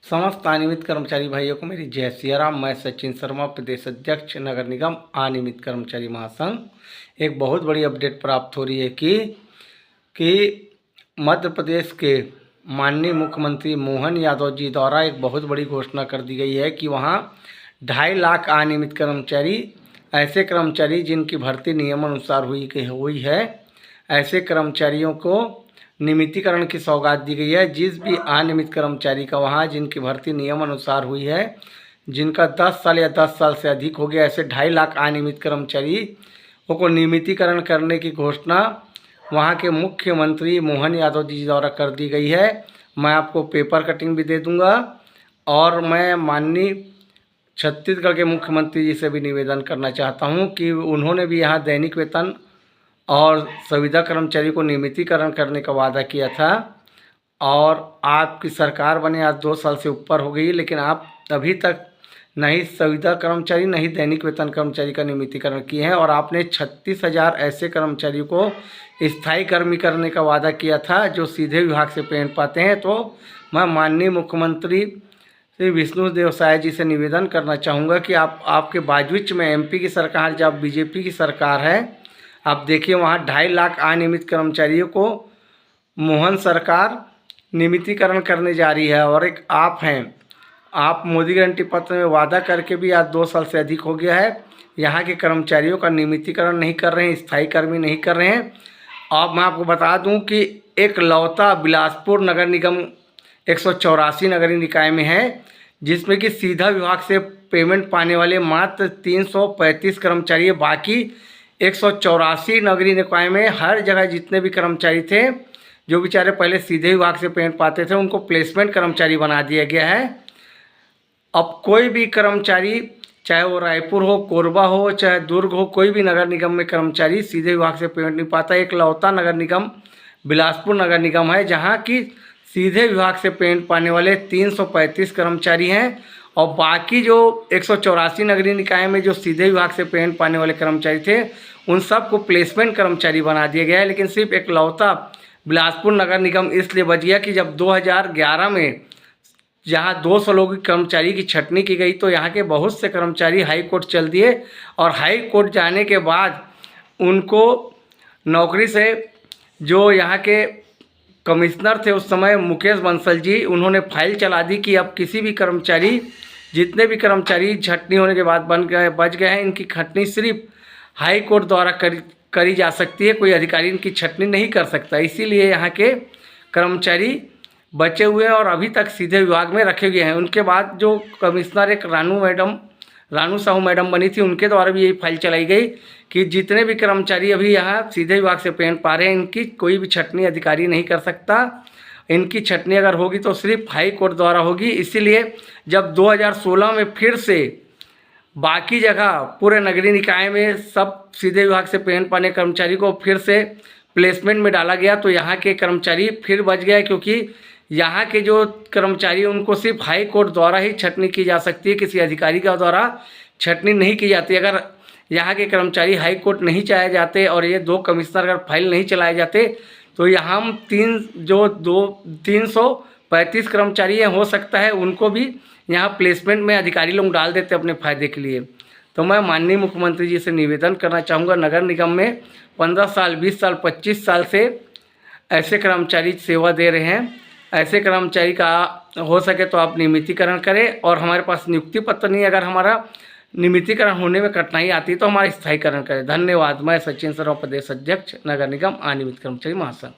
समस्त अनियमित कर्मचारी भाइयों को मेरी जय सिया राम। मैं सचिन शर्मा, प्रदेश अध्यक्ष नगर निगम अनियमित कर्मचारी महासंघ। एक बहुत बड़ी अपडेट प्राप्त हो रही है कि मध्य प्रदेश के माननीय मुख्यमंत्री मोहन यादव जी द्वारा एक बहुत बड़ी घोषणा कर दी गई है कि वहाँ 2.5 लाख अनियमित कर्मचारी, ऐसे कर्मचारी जिनकी भर्ती नियमानुसार हुई है, ऐसे कर्मचारियों को नियमितीकरण की सौगात दी गई है। जिस भी अनियमित कर्मचारी का वहाँ जिनकी भर्ती नियम अनुसार हुई है, जिनका 10 साल या 10 साल से अधिक हो गया, ऐसे 2.5 लाख अनियमित कर्मचारी को नियमितीकरण करने की घोषणा वहाँ के मुख्यमंत्री मोहन यादव जी द्वारा कर दी गई है। मैं आपको पेपर कटिंग भी दे दूँगा और मैं माननीय छत्तीसगढ़ के मुख्यमंत्री जी से भी निवेदन करना चाहता हूँ कि उन्होंने भी यहाँ दैनिक वेतन और संविदा कर्मचारी को नियमितीकरण करने का वादा किया था और आपकी सरकार बने आज 2 साल से ऊपर हो गई, लेकिन आप अभी तक नहीं संविदा कर्मचारी नहीं दैनिक वेतन कर्मचारी का नियमितीकरण किए हैं और आपने 36,000 ऐसे कर्मचारियों को स्थायी कर्मी करने का वादा किया था जो सीधे विभाग से पेमेंट पाते हैं। तो मैं माननीय मुख्यमंत्री श्री विष्णुदेव साय जी से निवेदन करना चाहूँगा कि आपके बाजूच में एमपी की सरकार, जब बीजेपी की सरकार है, आप देखिए वहाँ 2.5 लाख अनियमित कर्मचारियों को मोहन सरकार नियमितीकरण करने जा रही है। और एक आप हैं, आप मोदी गारंटी पत्र में वादा करके भी आज 2 साल से अधिक हो गया है, यहाँ के कर्मचारियों का नियमितीकरण नहीं कर रहे हैं, स्थायी कर्मी नहीं कर रहे हैं। अब मैं आपको बता दूं कि एक लौता बिलासपुर नगर निगम 184 नगरीय निकाय में है जिसमें कि सीधा विभाग से पेमेंट पाने वाले मात्र 335 कर्मचारी है। बाकी 184 नगरीय निकाय में हर जगह जितने भी कर्मचारी थे जो बेचारे पहले सीधे विभाग से पेमेंट पाते थे, उनको प्लेसमेंट कर्मचारी बना दिया गया है। अब कोई भी कर्मचारी, चाहे वो रायपुर हो, कोरबा हो, चाहे दुर्ग हो, कोई भी नगर निगम में कर्मचारी सीधे विभाग से पेमेंट नहीं पाता। एक लौता नगर निगम बिलासपुर नगर निगम है जहाँ की सीधे विभाग से पेमेंट पाने वाले 335 कर्मचारी हैं और बाकी जो 184 नगरीय निकाय में जो सीधे विभाग से पेमेंट पाने वाले कर्मचारी थे उन सबको प्लेसमेंट कर्मचारी बना दिया गया है। लेकिन सिर्फ एक लौता बिलासपुर नगर निगम इसलिए बच गया कि जब 2011 में जहाँ 200 लोगों की कर्मचारी की छटनी की गई तो यहाँ के बहुत से कर्मचारी हाई कोर्ट चल दिए और हाई कोर्ट जाने के बाद उनको नौकरी से, जो यहाँ के कमिश्नर थे उस समय मुकेश बंसल जी, उन्होंने फाइल चला दी कि अब किसी भी कर्मचारी, जितने भी कर्मचारी छटनी होने के बाद बच गए हैं, इनकी छटनी सिर्फ हाई कोर्ट द्वारा करी जा सकती है, कोई अधिकारी इनकी छटनी नहीं कर सकता। इसीलिए यहाँ के कर्मचारी बचे हुए हैं और अभी तक सीधे विभाग में रखे गए हैं। उनके बाद जो कमिश्नर एक रानू साहू मैडम बनी थी, उनके द्वारा भी यही फाइल चलाई गई कि जितने भी कर्मचारी अभी यहाँ सीधे विभाग से पेमेंट पा रहे हैं, इनकी कोई भी छटनी अधिकारी नहीं कर सकता। इनकी छटनी अगर होगी तो सिर्फ हाई कोर्ट द्वारा होगी। इसीलिए जब 2016 में फिर से बाकी जगह पूरे नगरीय निकाय में सब सीधे विभाग से पेमेंट पाने कर्मचारी को फिर से प्लेसमेंट में डाला गया तो यहाँ के कर्मचारी फिर बच गए, क्योंकि यहाँ के जो कर्मचारी उनको सिर्फ हाई कोर्ट द्वारा ही छटनी की जा सकती है, किसी अधिकारी का द्वारा छटनी नहीं की जाती। अगर यहाँ के कर्मचारी हाई कोर्ट नहीं चाहे जाते और ये 2 कमिश्नर अगर फाइल नहीं चलाए जाते तो यहाँ हम 335 कर्मचारी हैं, हो सकता है उनको भी यहाँ प्लेसमेंट में अधिकारी लोग डाल देते अपने फ़ायदे के लिए। तो मैं माननीय मुख्यमंत्री जी से निवेदन करना चाहूँगा, नगर निगम में 15 साल, 20 साल, 25 साल से ऐसे कर्मचारी सेवा दे रहे हैं, ऐसे कर्मचारी का हो सके तो आप नियमितीकरण करें। और हमारे पास नियुक्ति पत्र नहीं, अगर हमारा नियमितीकरण होने में कठिनाई आती है तो हमारा स्थायीकरण करें। धन्यवाद। मैं सचिन शर्मा, प्रदेश अध्यक्ष नगर निगम अनियमित कर्मचारी महासंघ।